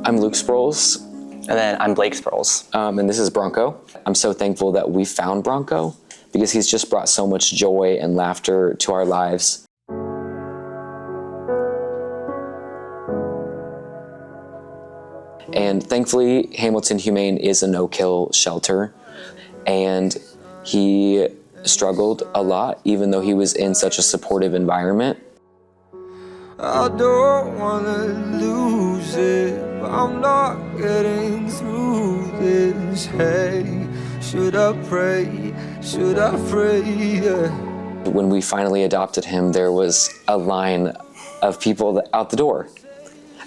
I'm Luke Sproles. And then I'm Blake Sproles. And this is Bronco. I'm so thankful that we found Bronco because he's just brought so much joy and laughter to our lives. And thankfully, Hamilton Humane is a no-kill shelter. And he struggled a lot, even though he was in such a supportive environment. I don't wanna lose it, but I'm not getting through this. Hey, should I pray? Should I pray? Yeah. When we finally adopted him, there was a line of people out the door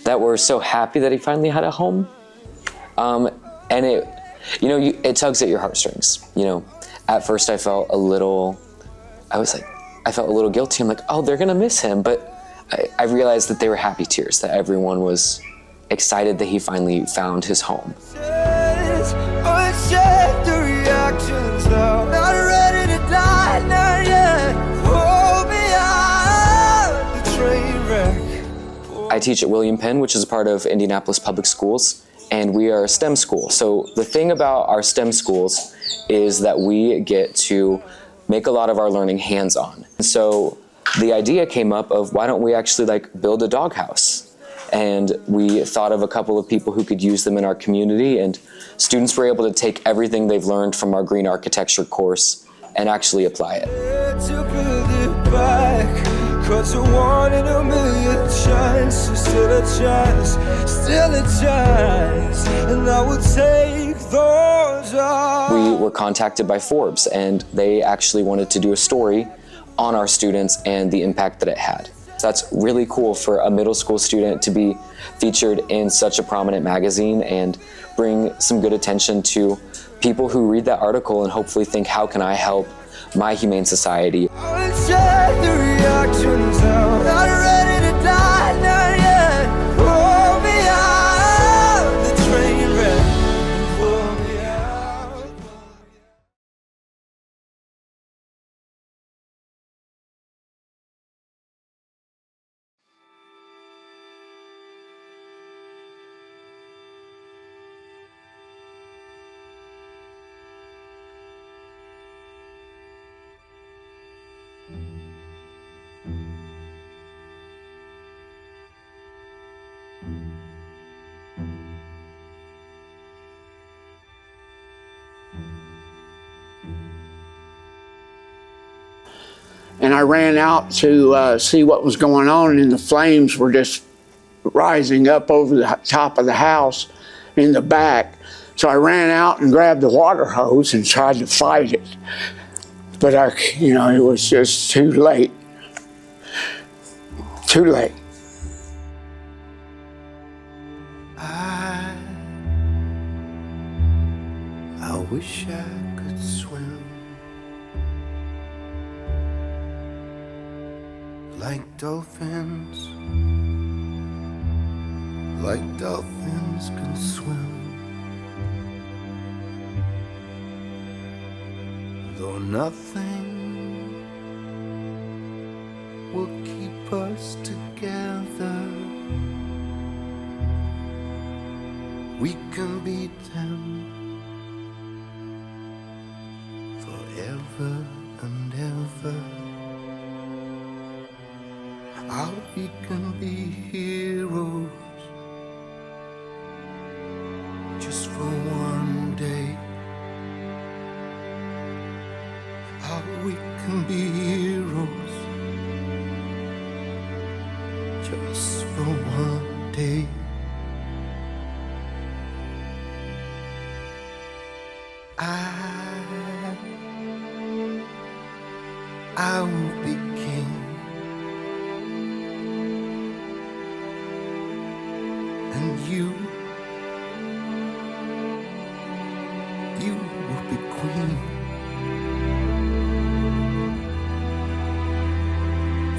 that were so happy that he finally had a home. And it tugs at your heartstrings. At first I felt a little guilty. I'm like, oh, they're gonna miss him. But I realized that they were happy tears, that everyone was excited that he finally found his home. I teach at William Penn, which is a part of Indianapolis Public Schools, and we are a STEM school. So the thing about our STEM schools is that we get to make a lot of our learning hands-on. So the idea came up of why don't we actually build a doghouse? And we thought of a couple of people who could use them in our community, and students were able to take everything they've learned from our green architecture course and actually apply it. Cause a 1 in a million chance, still a chance, and I would take those odds. We were contacted by Forbes, and they actually wanted to do a story on our students and the impact that it had. That's really cool for a middle school student to be featured in such a prominent magazine and bring some good attention to people who read that article and hopefully think, how can I help my humane society? And I ran out to see what was going on, and the flames were just rising up over the top of the house in the back. So I ran out and grabbed the water hose and tried to fight it. But it was just too late. Too late. I wish I could swim like dolphins can swim. Though nothing will keep us together, we can beat them forever and ever. How we can be heroes just for one day. How we can be heroes just for one day. I will be king, and you will be queen.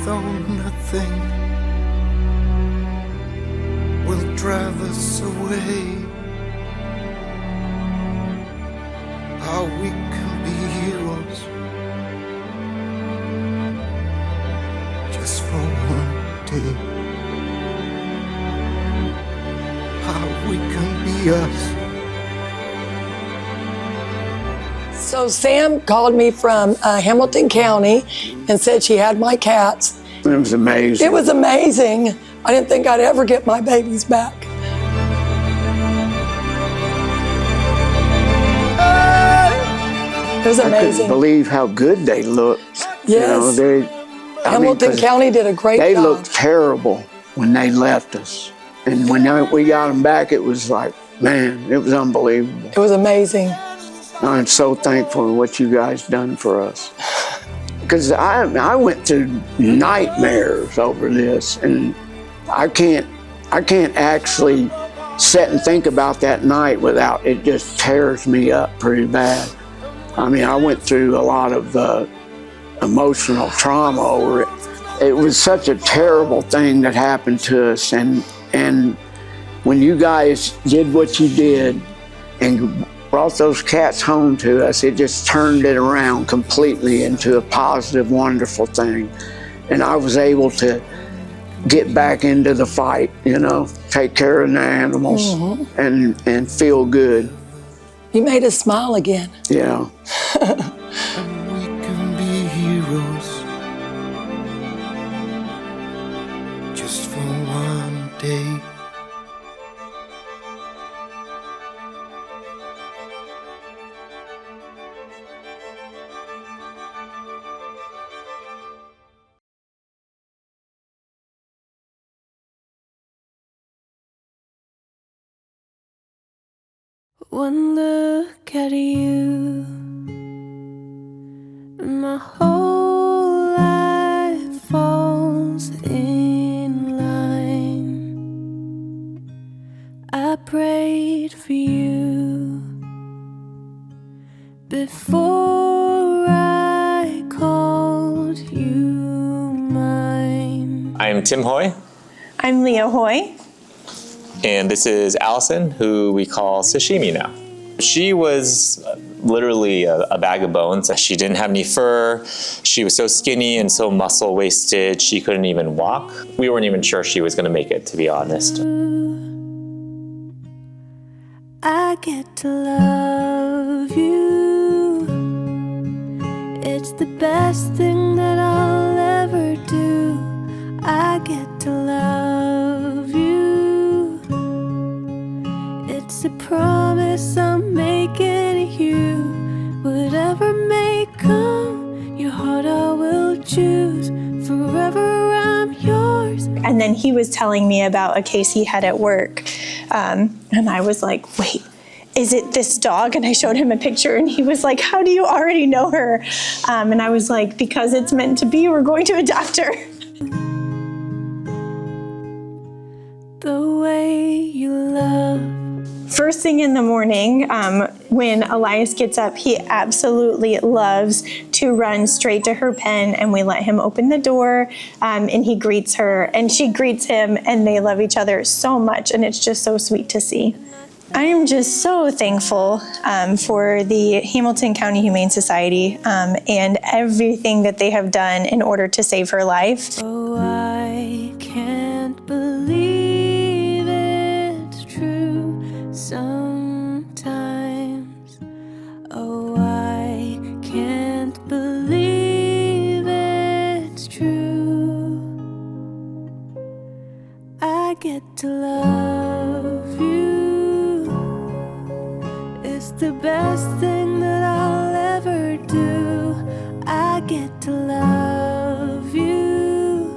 Though nothing will drive us away, how we can be heroes just for one day. How we be us. So Sam called me from Hamilton County and said she had my cats. It was amazing. It was amazing. I didn't think I'd ever get my babies back. It was I couldn't amazing. believe how good they looked. Yes. You know, Hamilton County did a great they job. looked terrible when they left us. And when we got them back, it was like, man, it was unbelievable. It was amazing. I'm so thankful for what you guys done for us. Because I went through nightmares over this, and I can't actually sit and think about that night without it just tears me up pretty bad. I mean, I went through a lot of emotional trauma over it. It was such a terrible thing that happened to us, and when you guys did what you did and brought those cats home to us, it just turned it around completely into a positive, wonderful thing. And I was able to get back into the fight, you know, take care of the animals and feel good. You made us smile again. Yeah. And we can be heroes just for one day. One look at you, my whole life falls in line. I prayed for you before I called you mine. I'm Tim Hoy, I'm Leah Hoy. and this is Allison, who we call Sashimi now. She was literally a bag of bones. She didn't have any fur. She was so skinny and so muscle-wasted, she couldn't even walk. We weren't even sure she was gonna make it, to be honest. I get to love you. It's the best thing that I'll ever do. I get to love you. It's a promise I'm making you. Whatever may come, your heart I will choose. Forever I'm yours. And then he was telling me about a case he had at work. And I was like, wait, is it this dog? And I showed him a picture and he was like, how do you already know her? And I was like, because it's meant to be, we're going to adopt her. The way you love. First thing in the morning, when Elias gets up, he absolutely loves to run straight to her pen, and we let him open the door, and he greets her, and she greets him, and they love each other so much, and it's just so sweet to see. I am just so thankful for the Hamilton County Humane Society and everything that they have done in order to save her life. Oh, I can't believe it's true sometimes. Oh, I can't believe it's true. I get to love you. It's the best thing that I'll ever do. I get to love you.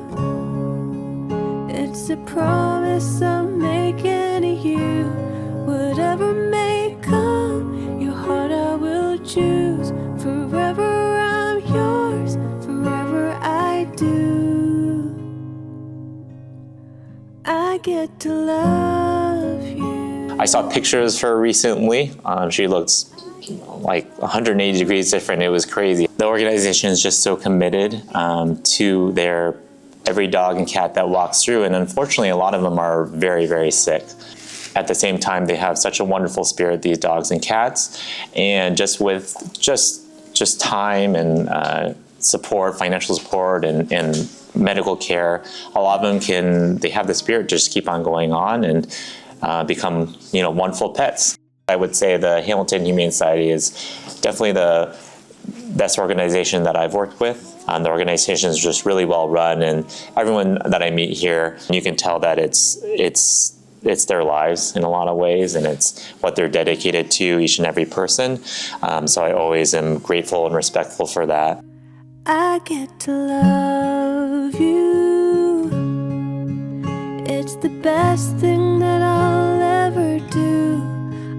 It's a promise I'm making to you. Whatever may come, your heart I will choose. Forever I'm yours, forever I do. I get to love you. I saw pictures of her recently. She looks like 180 degrees different. It was crazy. The organization is just so committed to their every dog and cat that walks through, and unfortunately a lot of them are very, very sick. At the same time, they have such a wonderful spirit, these dogs and cats, and just with just time and support, financial support and medical care, a lot of them they have the spirit to just keep on going on, and become, wonderful pets. I would say the Hamilton Humane Society is definitely the best organization that I've worked with. The organization is just really well run, and everyone that I meet here, you can tell that it's their lives in a lot of ways, and it's what they're dedicated to, each and every person. So I always am grateful and respectful for that. I get to love you. It's the best thing that I'll ever do.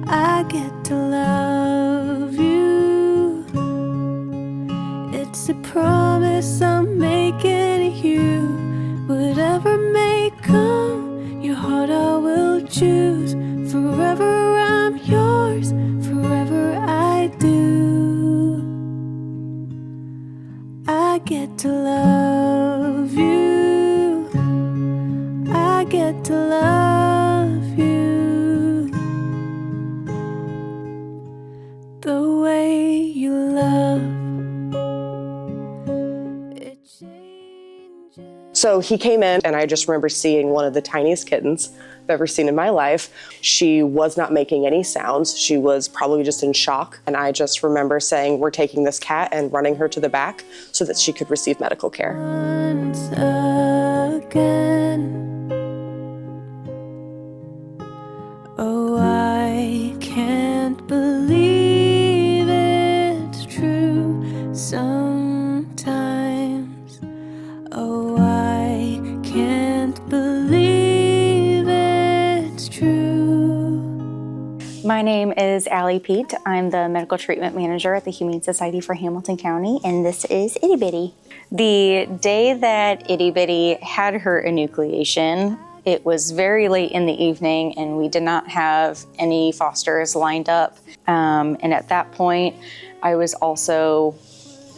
I get to love you. It's a promise I'm making to you. Whatever may come, your heart I will choose. Forever I'm yours, forever I do. I get to love you. I get to love you. The way you love, it changes. So he came in, and I just remember seeing one of the tiniest kittens I've ever seen in my life. She was not making any sounds. She was probably just in shock. And I just remember saying, we're taking this cat and running her to the back so that she could receive medical care. Once again. Oh, I can't believe it's true sometimes. Oh, I can't believe it's true. My name is Allie Pete. I'm the medical treatment manager at the Humane Society for Hamilton County, and this is Itty Bitty. The day that Itty Bitty had her enucleation, it was very late in the evening, and we did not have any fosters lined up. And at that point, I was also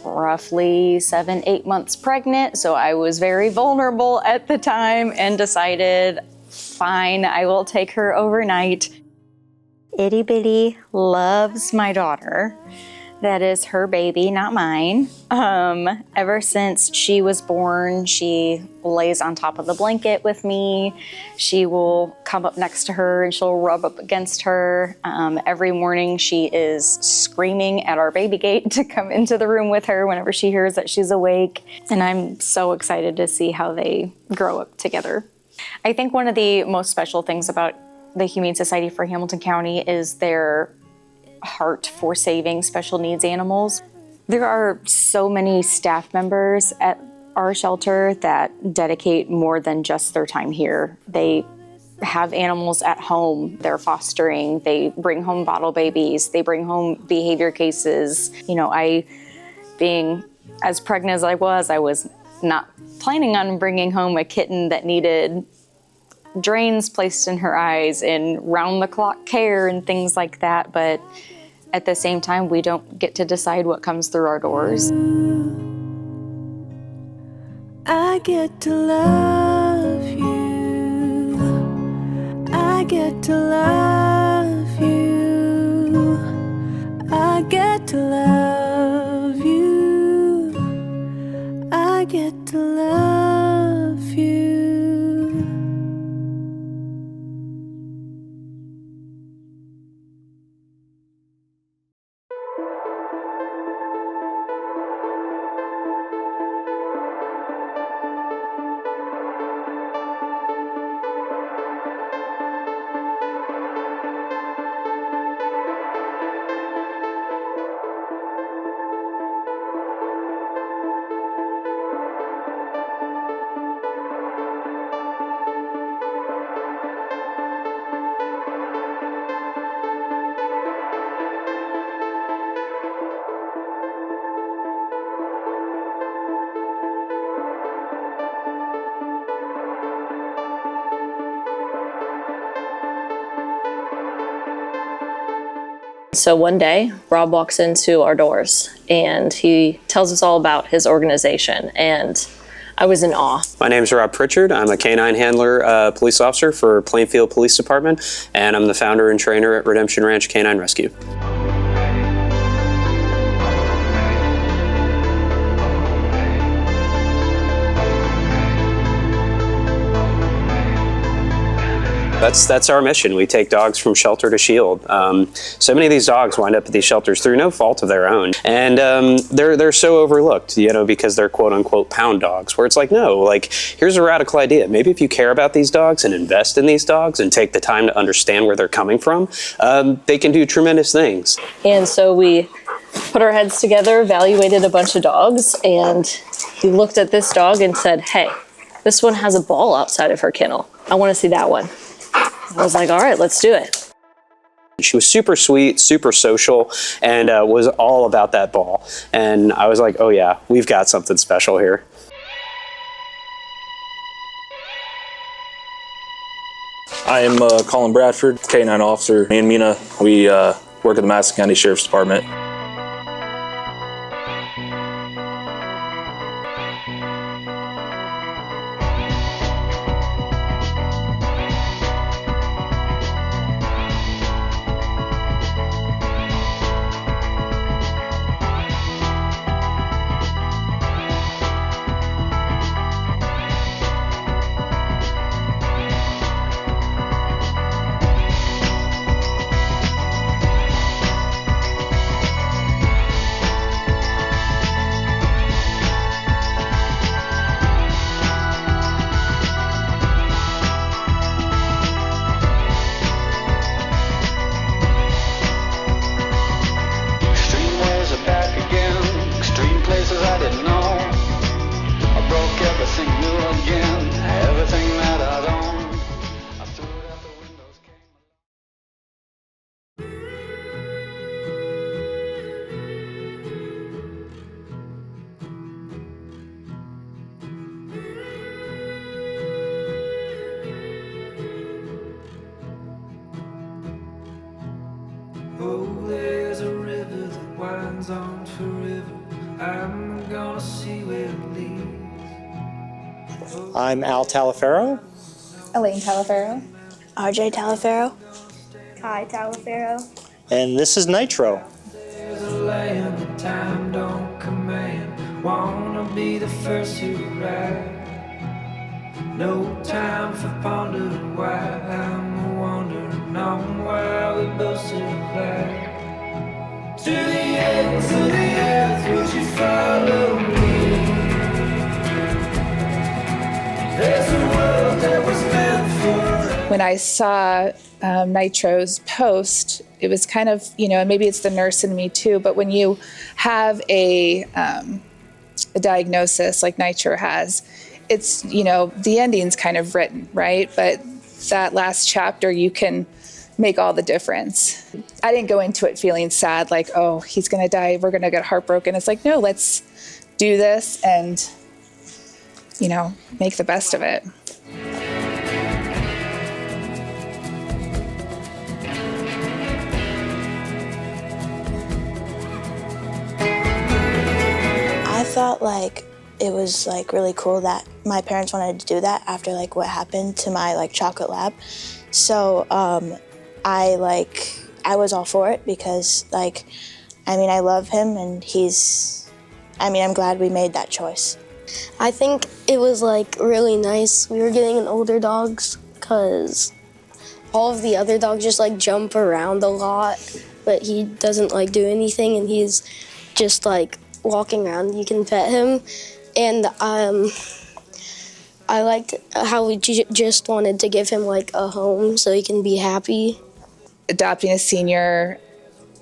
roughly 7-8 months pregnant, so I was very vulnerable at the time and decided, fine, I will take her overnight. Itty Bitty loves my daughter. That is her baby, not mine. Ever since she was born, she lays on top of the blanket with me. She will come up next to her and she'll rub up against her. Every morning she is screaming at our baby gate to come into the room with her whenever she hears that she's awake. And I'm so excited to see how they grow up together. I think one of the most special things about the Humane Society for Hamilton County is their heart for saving special needs animals. There are so many staff members at our shelter that dedicate more than just their time here. They have animals at home, they're fostering, they bring home bottle babies, they bring home behavior cases. Being as pregnant as I was not planning on bringing home a kitten that needed drains placed in her eyes and round-the-clock care and things like that, but at the same time, we don't get to decide what comes through our doors. I get to love you. I get to love you. I get to love you. I get to love you. So one day, Rob walks into our doors and he tells us all about his organization, and I was in awe. My name is Rob Pritchard. I'm a canine handler police officer for Plainfield Police Department, and I'm the founder and trainer at Redemption Ranch Canine Rescue. That's our mission. We take dogs from shelter to shield. So many of these dogs wind up at these shelters through no fault of their own, and they're so overlooked, because they're quote unquote pound dogs. Where it's like, no, like here's a radical idea. Maybe if you care about these dogs and invest in these dogs and take the time to understand where they're coming from, they can do tremendous things. And so we put our heads together, evaluated a bunch of dogs, and he looked at this dog and said, "Hey, this one has a ball outside of her kennel. I want to see that one." I was like, all right, let's do it. She was super sweet, super social, and was all about that ball. And I was like, oh yeah, we've got something special here. I am Colin Bradford, K-9 officer. Me and Mina, we work at the Madison County Sheriff's Department. Oh, there's a river that winds on forever. I'm gonna see where it leads. I'm Al Talaferro. Elaine Talaferro. RJ Talaferro. Kai Talaferro. And this is Nitro. There's a land that time don't command. Wanna be the first to arrive. No time for pondering why. I'm wondering on why we both still alive. To the ends of the earth, would you follow me? There's a world that was meant for. When I saw Nitro's post, it was kind of, maybe it's the nurse in me too, but when you have a diagnosis like Nitro has, it's, the ending's kind of written, right? But that last chapter, you can make all the difference. I didn't go into it feeling sad, like, oh, he's gonna die, we're gonna get heartbroken. It's like, no, let's do this and, make the best of it. I thought it was really cool that my parents wanted to do that after what happened to my chocolate lab. So I was all for it because I love him and I'm glad we made that choice. I think it was really nice. We were getting an older dogs because all of the other dogs just jump around a lot, but he doesn't do anything and he's just walking around. You can pet him. And I liked how we just wanted to give him a home so he can be happy. Adopting a senior,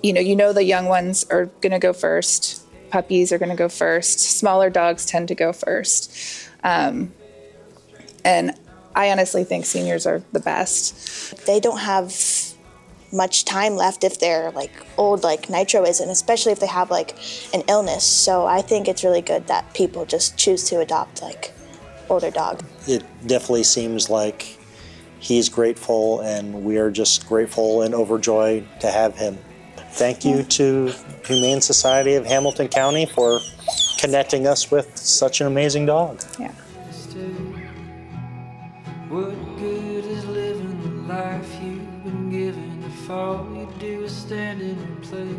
the young ones are gonna go first. Puppies are gonna go first. Smaller dogs tend to go first. And I honestly think seniors are the best. They don't have much time left if they're old like Nitro is, and especially if they have an illness. So I think it's really good that people just choose to adopt older dog. It definitely seems like he's grateful, and we are just grateful and overjoyed to have him. Thank you to Humane Society of Hamilton County for connecting us with such an amazing dog. Yeah. What good is living the life you've been given if all you do is stand in place?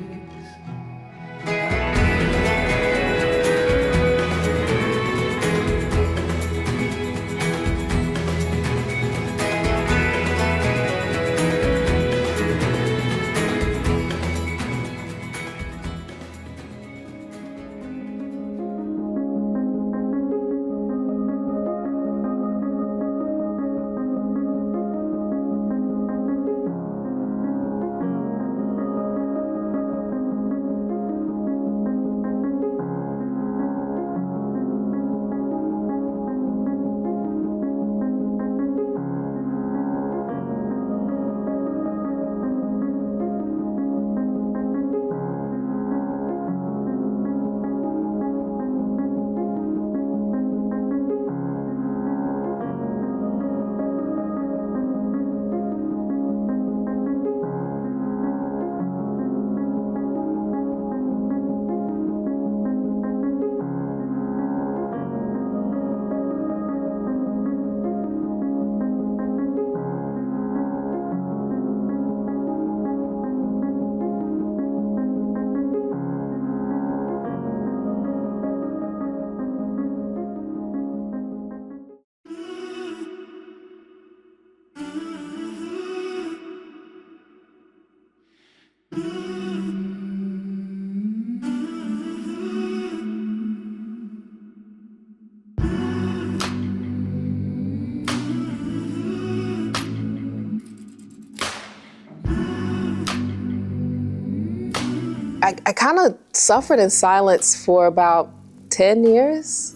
I kind of suffered in silence for about 10 years.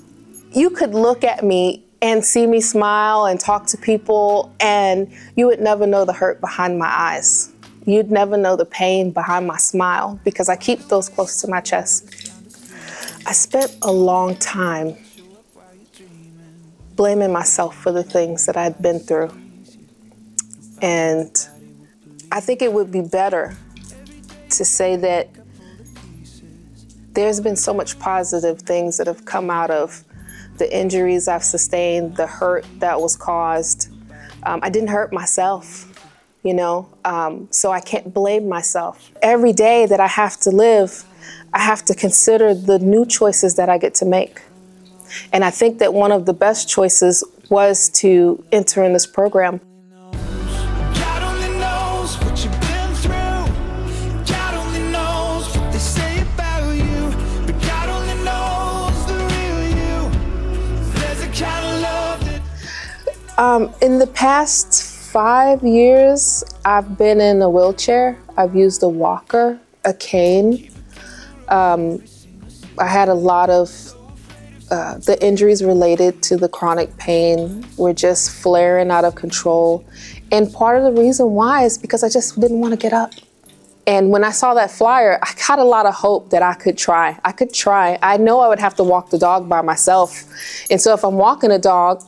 You could look at me and see me smile and talk to people, and you would never know the hurt behind my eyes. You'd never know the pain behind my smile because I keep those close to my chest. I spent a long time blaming myself for the things that I'd been through. And I think it would be better to say that there's been so much positive things that have come out of the injuries I've sustained, the hurt that was caused. I didn't hurt myself, so I can't blame myself. Every day that I have to live, I have to consider the new choices that I get to make. And I think that one of the best choices was to enter in this program. In the past 5 years, I've been in a wheelchair. I've used a walker, a cane. I had a lot of the injuries related to the chronic pain were just flaring out of control. And part of the reason why is because I just didn't want to get up. And when I saw that flyer, I had a lot of hope that I could try. I know I would have to walk the dog by myself. And so if I'm walking a dog,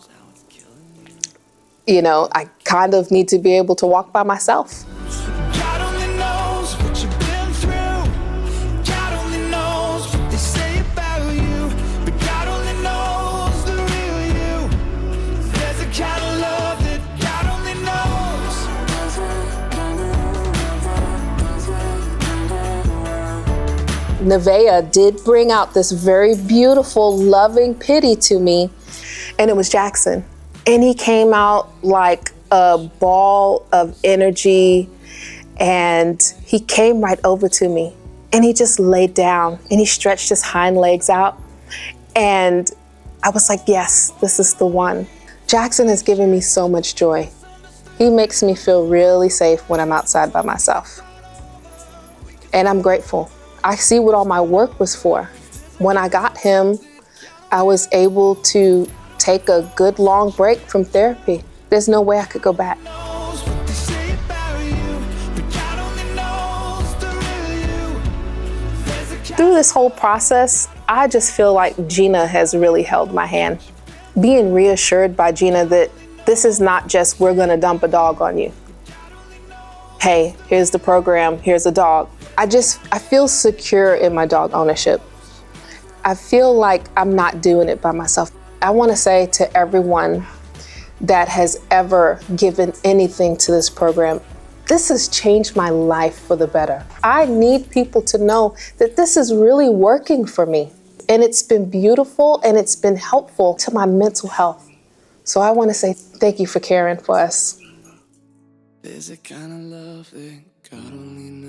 I kind of need to be able to walk by myself. Nevaeh did bring out this very beautiful, loving pity to me, and it was Jackson. And he came out like a ball of energy, and he came right over to me, and he just laid down, and he stretched his hind legs out, and I was like, yes, this is the one. Jackson has given me so much joy. He makes me feel really safe when I'm outside by myself, and I'm grateful. I see what all my work was for. When I got him, I was able to take a good long break from therapy. There's no way I could go back. Through this whole process, I just feel like Gina has really held my hand. Being reassured by Gina that this is not just we're gonna dump a dog on you. Hey, here's the program, here's a dog. I feel secure in my dog ownership. I feel like I'm not doing it by myself. I want to say to everyone that has ever given anything to this program, this has changed my life for the better. I need people to know that this is really working for me, and it's been beautiful and it's been helpful to my mental health. So I want to say thank you for caring for us. There's a kind of love that God only knows.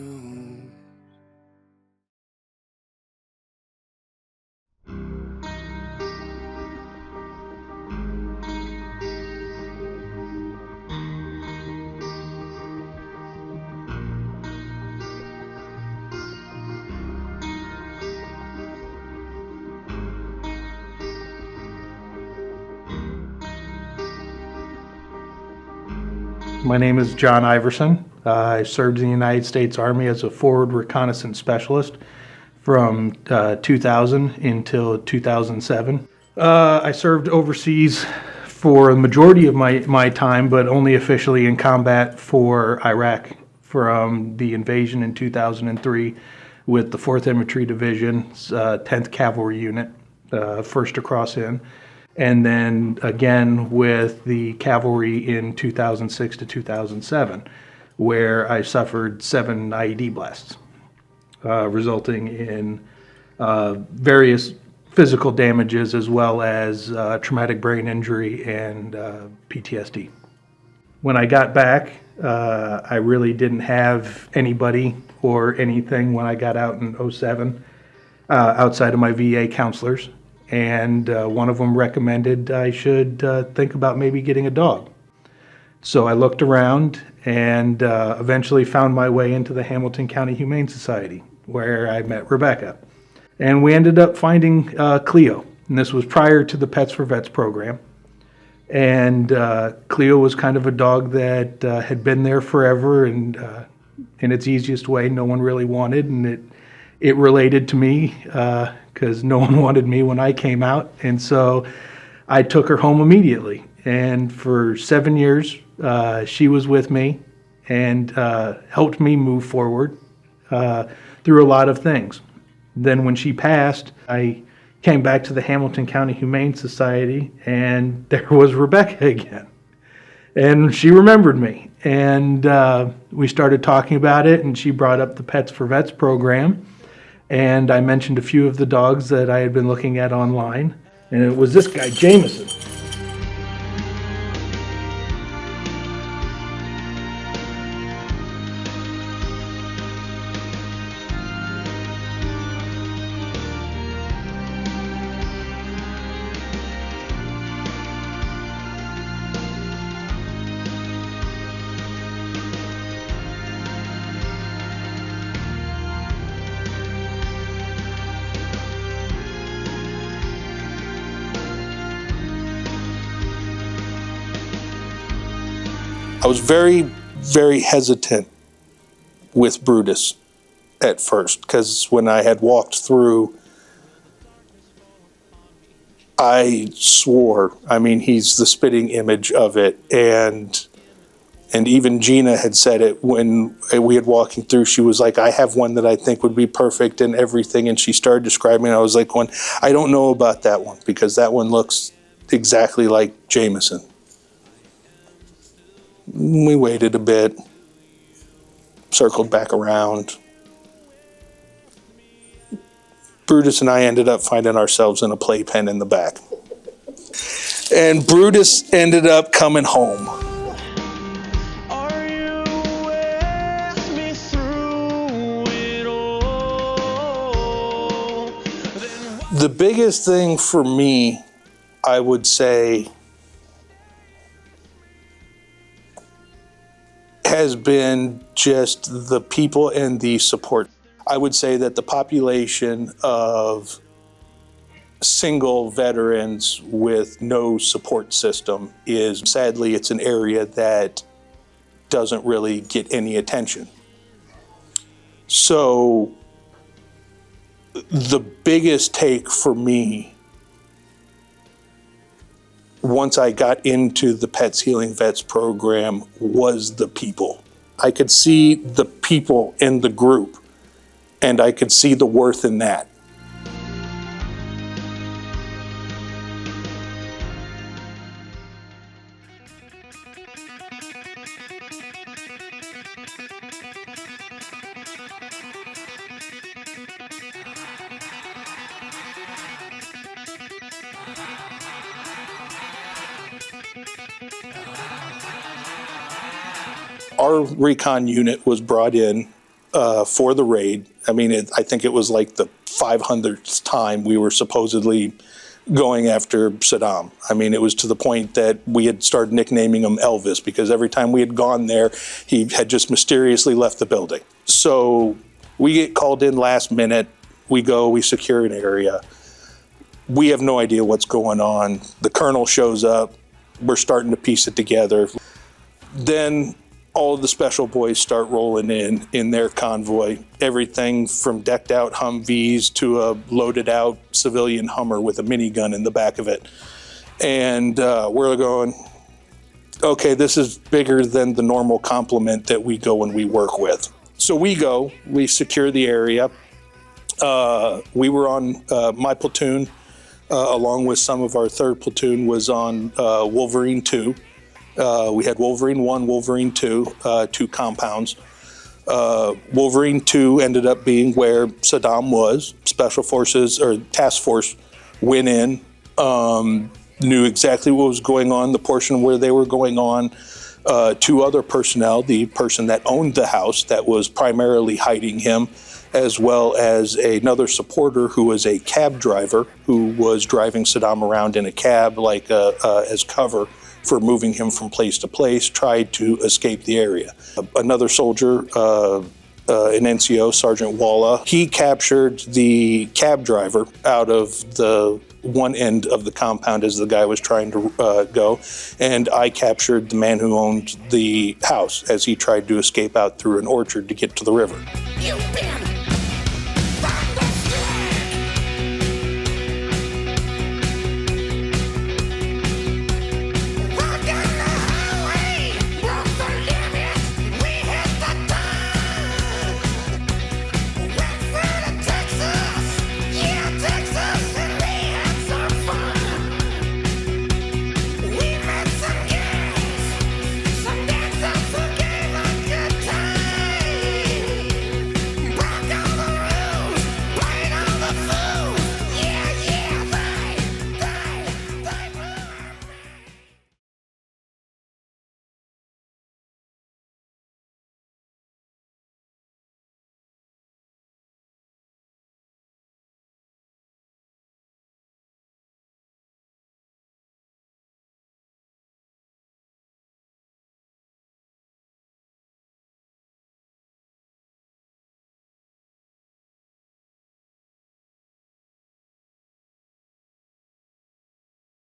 My name is John Iverson. I served in the United States Army as a forward reconnaissance specialist from 2000 until 2007. I served overseas for the majority of my time, but only officially in combat for Iraq from the invasion in 2003 with the 4th Infantry Division, 10th Cavalry Unit, first to cross in. And then again with the cavalry in 2006 to 2007, where I suffered 7 IED blasts, resulting in various physical damages as well as traumatic brain injury and PTSD. When I got back, I really didn't have anybody or anything when I got out in 2007 outside of my VA counselors. And one of them recommended I should think about maybe getting a dog. So I looked around and eventually found my way into the Hamilton County Humane Society where I met Rebecca. And we ended up finding Cleo. And this was prior to the Pets for Vets program. And Cleo was kind of a dog that had been there forever, and in its easiest way, no one really wanted. And it related to me because no one wanted me when I came out. And so I took her home immediately. And for 7 years, she was with me and helped me move forward through a lot of things. Then when she passed, I came back to the Hamilton County Humane Society, and there was Rebecca again. And she remembered me. And we started talking about it, and she brought up the Pets for Vets program. And I mentioned a few of the dogs that I had been looking at online. And it was this guy, Jameson. I was very, very hesitant with Brutus at first, because when I had walked through, I swore. I mean, he's the spitting image of it. And even Gina had said it when we had walking through. She was like, I have one that I think would be perfect and everything. And she started describing it. I was like, I don't know about that one, because that one looks exactly like Jameson. We waited a bit, circled back around. Brutus and I ended up finding ourselves in a playpen in the back. And Brutus ended up coming home. The biggest thing for me, I would say, has been just the people and the support. I would say that the population of single veterans with no support system is, sadly, it's an area that doesn't really get any attention. So the biggest take for me, once I got into the Pets Healing Vets program, was the people. I could see the people in the group, and I could see the worth in that. Our recon unit was brought in for the raid. I mean, I think it was like the 500th time we were supposedly going after Saddam. I mean, it was to the point that we had started nicknaming him Elvis, because every time we had gone there, he had just mysteriously left the building. So we get called in last minute. We go, we secure an area. We have no idea what's going on. The colonel shows up. We're starting to piece it together. Then all of the special boys start rolling in their convoy. Everything from decked out Humvees to a loaded out civilian Hummer with a minigun in the back of it. And we're going, okay, this is bigger than the normal complement that we go and we work with. So we go, we secure the area. We were on my platoon, along with some of our 3rd platoon, was on Wolverine 2. We had Wolverine 1, Wolverine 2, 2 compounds. Wolverine 2 ended up being where Saddam was. Special Forces, or Task Force, went in, knew exactly what was going on, the portion where they were going on. 2 other personnel, the person that owned the house that was primarily hiding him, as well as another supporter who was a cab driver who was driving Saddam around in a cab like as cover for moving him from place to place, tried to escape the area. Another soldier an NCO, Sergeant Walla. He captured the cab driver out of the one end of the compound as the guy was trying to go, and I captured the man who owned the house as he tried to escape out through an orchard to get to the river.